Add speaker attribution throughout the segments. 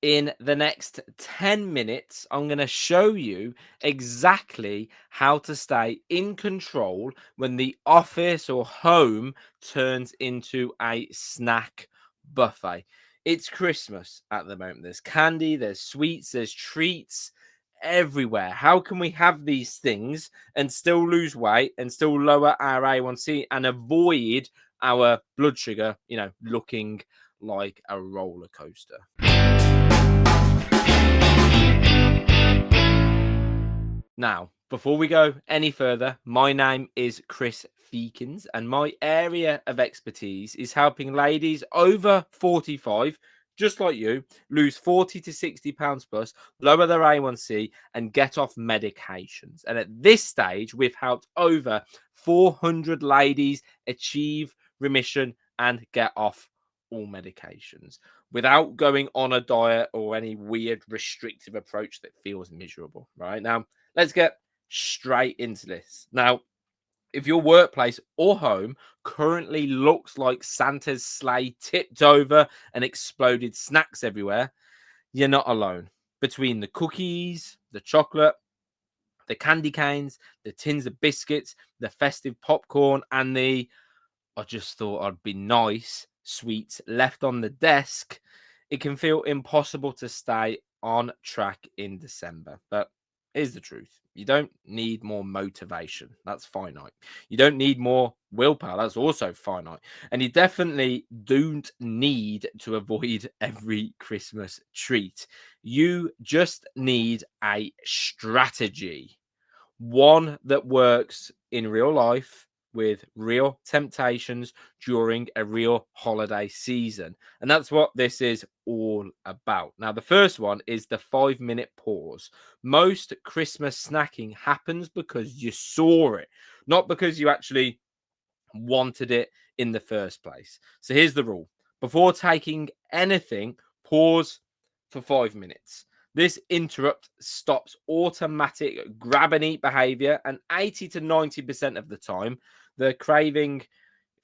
Speaker 1: In the next 10 minutes, I'm going to show you exactly how to stay in control when the office or home turns into a snack buffet. It's Christmas at the moment. There's candy, there's sweets, there's treats everywhere. How can we have these things and still lose weight and still lower our A1C and avoid our blood sugar, looking like a roller coaster? Now, before we go any further, my name is Chris Feekins, and my area of expertise is helping ladies over 45, just like you, lose 40 to 60 pounds plus, lower their A1C, and get off medications. And at this stage, we've helped over 400 ladies achieve remission and get off all medications without going on a diet or any weird restrictive approach that feels miserable. Right now, let's get straight into this. Now, if your workplace or home currently looks like Santa's sleigh tipped over and exploded snacks everywhere, you're not alone. Between the cookies, the chocolate, the candy canes, the tins of biscuits, the festive popcorn, and the I just thought I'd be nice sweets left on the desk, it can feel impossible to stay on track in December. But here's the truth: you don't need more motivation, that's finite. You don't need more willpower, that's also finite. And you definitely don't need to avoid every Christmas treat. You just need a strategy, one that works in real life with real temptations during a real holiday season. And that's what this is all about. Now, the first one is the 5-minute pause. Most Christmas snacking happens because you saw it, not because you actually wanted it in the first place. So here's the rule: before taking anything, pause for 5 minutes. This interrupt stops automatic grab and eat behavior, and 80 to 90% of the time, the craving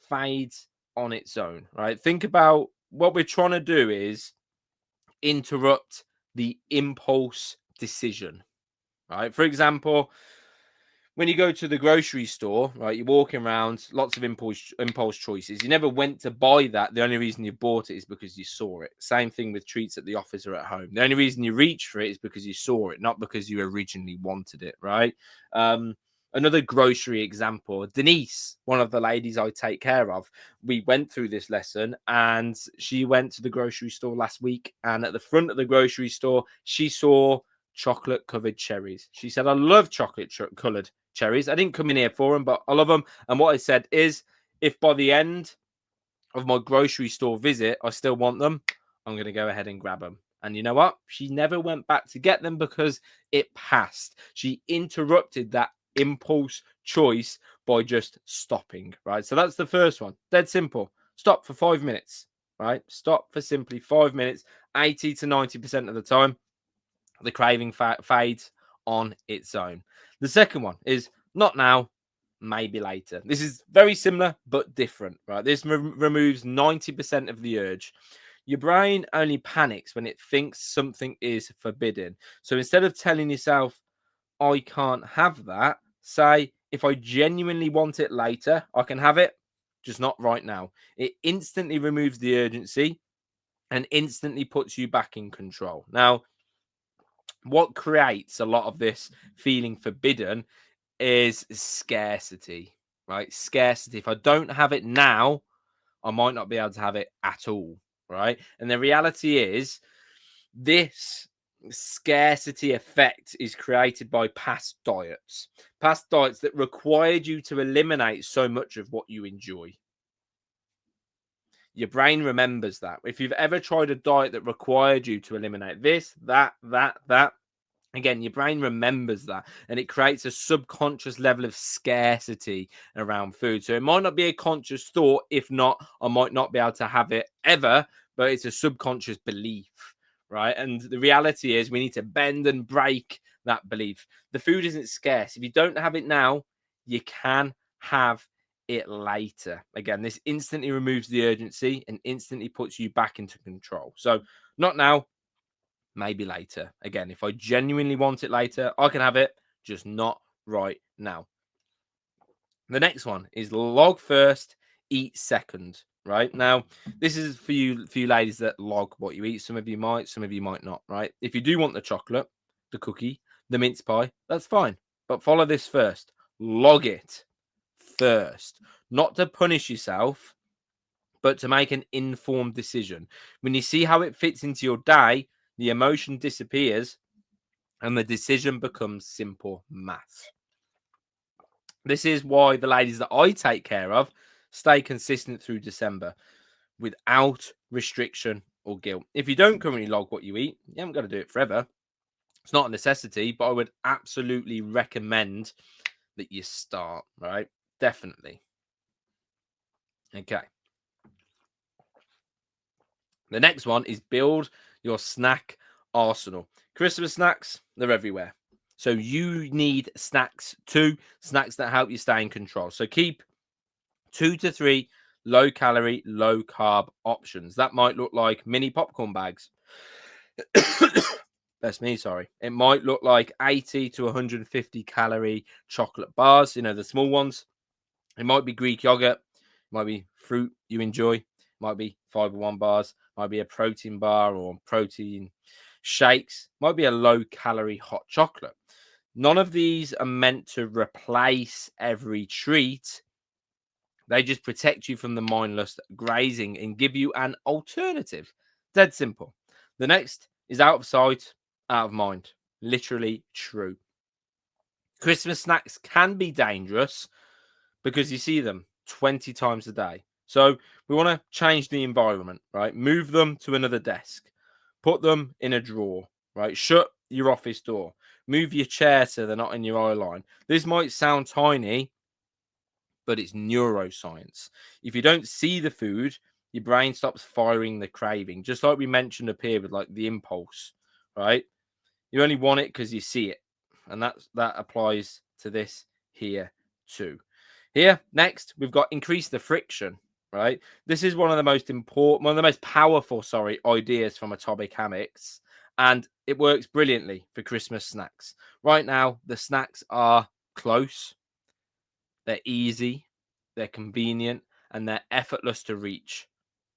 Speaker 1: fades on its own, right? Think about what we're trying to do is interrupt the impulse decision, right? For example, when you go to the grocery store, right, you're walking around, lots of impulse choices. You never went to buy that. The only reason you bought it is because you saw it. Same thing with treats at the office or at home. The only reason you reach for it is because you saw it, not because you originally wanted it, right? Another grocery example: Denise, one of the ladies I take care of, we went through this lesson, and she went to the grocery store last week, and at the front of the grocery store, she saw chocolate covered cherries. She said, I love chocolate colored cherries. I didn't come in here for them, but I love them. And what I said is, if by the end of my grocery store visit I still want them, I'm going to go ahead and grab them. And you know what? She never went back to get them because it passed. She interrupted that impulse choice by just stopping, right? So that's the first one. Dead simple. Stop for 5 minutes, right? Stop for simply 5 minutes. 80 to 90% of the time, the craving fades on its own. The second one is not now, maybe later. This is very similar but different, right? This removes 90% of the urge. Your brain only panics when it thinks something is forbidden. So instead of telling yourself, I can't have that, say, if I genuinely want it later, I can have it, just not right now. It instantly removes the urgency and instantly puts you back in control. Now, what creates a lot of this feeling forbidden is scarcity, right? Scarcity. If I don't have it now, I might not be able to have it at all, right? And the reality is, this scarcity effect is created by past diets that required you to eliminate so much of what you enjoy. Your brain remembers that. If you've ever tried a diet that required you to eliminate this, that, again, your brain remembers that, and it creates a subconscious level of scarcity around food. So it might not be a conscious thought. If not, I might not be able to have it ever, but it's a subconscious belief, right? And the reality is we need to bend and break that belief. The food isn't scarce. If you don't have it now, you can have it later. Again, this instantly removes the urgency and instantly puts you back into control. So not now, maybe later. Again, if I genuinely want it later, I can have it, just not right now. The next one is log first, eat second. Right now, this is for you ladies that log what you eat. Some of you might not. Right? If you do want the chocolate, the cookie, the mince pie, that's fine. But follow this first. Log it first, not to punish yourself, but to make an informed decision. When you see how it fits into your day, the emotion disappears and the decision becomes simple math. This is why the ladies that I take care of stay consistent through December without restriction or guilt. If you don't currently log what you eat, you haven't got to do it forever. It's not a necessity, but I would absolutely recommend that you start, right? Definitely. Okay. The next one is build your snack arsenal. Christmas snacks, they're everywhere. So you need snacks too, snacks that help you stay in control. So keep 2 to 3 low calorie, low carb options. That might look like mini popcorn bags. That's me, sorry. It might look like 80 to 150 calorie chocolate bars, the small ones. It might be Greek yogurt, it might be fruit you enjoy, it might be fiber one bars, might be a protein bar or protein shakes, might be a low calorie hot chocolate. None of these are meant to replace every treat. They just protect you from the mindless grazing and give you an alternative. Dead simple. The next is out of sight, out of mind. Literally true. Christmas snacks can be dangerous because you see them 20 times a day. So we want to change the environment, right? Move them to another desk. Put them in a drawer, right? Shut your office door. Move your chair so they're not in your eye line. This might sound tiny, but it's neuroscience. If you don't see the food, your brain stops firing the craving. Just like we mentioned up here with like the impulse, right? You only want it because you see it. And that applies to this here too. Here, next, we've got increase the friction, right? This is one of the most powerful, ideas from Atomic Habits. And it works brilliantly for Christmas snacks. Right now, the snacks are close, they're easy, they're convenient, and they're effortless to reach.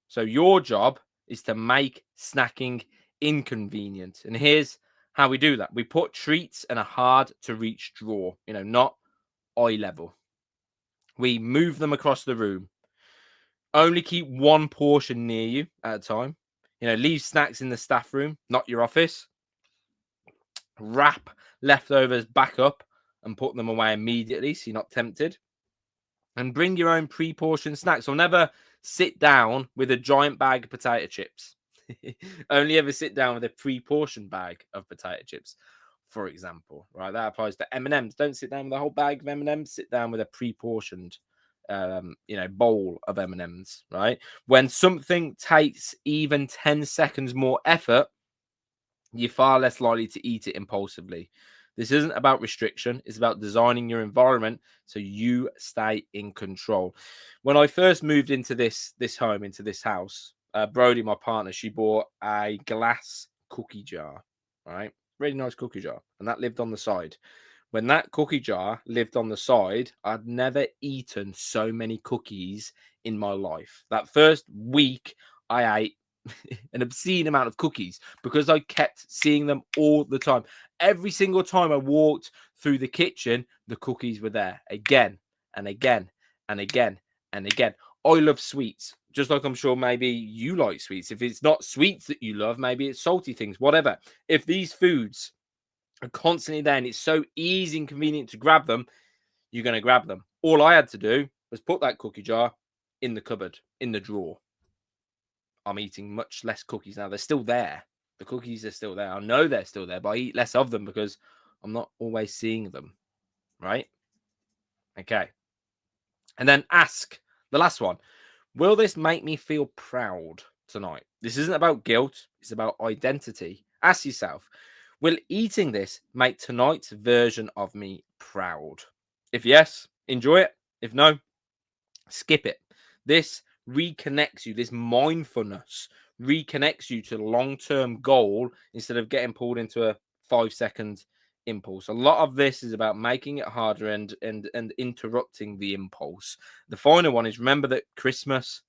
Speaker 1: So your job is to make snacking inconvenient. And here's how we do that. We put treats in a hard to reach drawer, not eye level. We move them across the room. Only keep one portion near you at a time. Leave snacks in the staff room, not your office. Wrap leftovers back up and put them away immediately so you're not tempted. And bring your own pre-portioned snacks. Or never sit down with a giant bag of potato chips. Only ever sit down with a pre-portioned bag of potato chips, for example. Right, that applies to M&Ms. Don't sit down with a whole bag of M&Ms. Sit down with a pre-portioned, bowl of M&Ms. Right. When something takes even 10 seconds more effort, you're far less likely to eat it impulsively. This isn't about restriction. It's about designing your environment so you stay in control. When I first moved into this home, into this house, Brody, my partner, she bought a glass cookie jar, right? Really nice cookie jar. And that lived on the side. When that cookie jar lived on the side, I'd never eaten so many cookies in my life. That first week, I ate an obscene amount of cookies because I kept seeing them all the time. Every single time I walked through the kitchen, the cookies were there again and again and again and again. I love sweets, just like I'm sure maybe you like sweets. If it's not sweets that you love, maybe it's salty things, whatever. If these foods are constantly there and it's so easy and convenient to grab them, you're going to grab them. All I had to do was put that cookie jar in the cupboard, in the drawer. I'm eating much less cookies now. They're still there. The cookies are still there. I know they're still there, but I eat less of them because I'm not always seeing them. Right? Okay. And then ask the last one. Will this make me feel proud tonight? This isn't about guilt. It's about identity. Ask yourself, will eating this make tonight's version of me proud? If yes, enjoy it. If no, skip it. This reconnects you. This mindfulness reconnects you to the long-term goal instead of getting pulled into a 5-second impulse. A lot of this is about making it harder and interrupting the impulse. The final one is remember that Christmas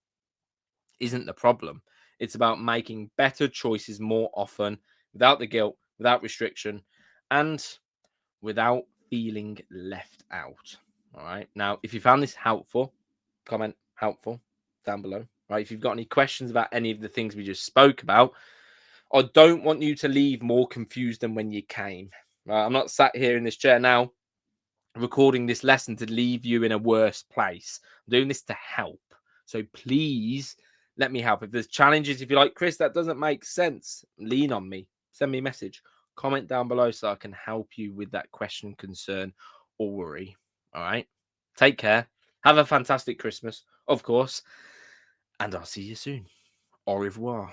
Speaker 1: isn't the problem. It's about making better choices more often without the guilt, without restriction, and without feeling left out. All right. Now, if you found this helpful, comment helpful down below. Right. If you've got any questions about any of the things we just spoke about, I don't want you to leave more confused than when you came. Right. I'm not sat here in this chair now recording this lesson to leave you in a worse place. I'm doing this to help. So please let me help. If there's challenges, if you're like, Chris, that doesn't make sense, lean on me. Send me a message. Comment down below so I can help you with that question, concern, or worry. All right. Take care. Have a fantastic Christmas, of course. And I'll see you soon. Au revoir.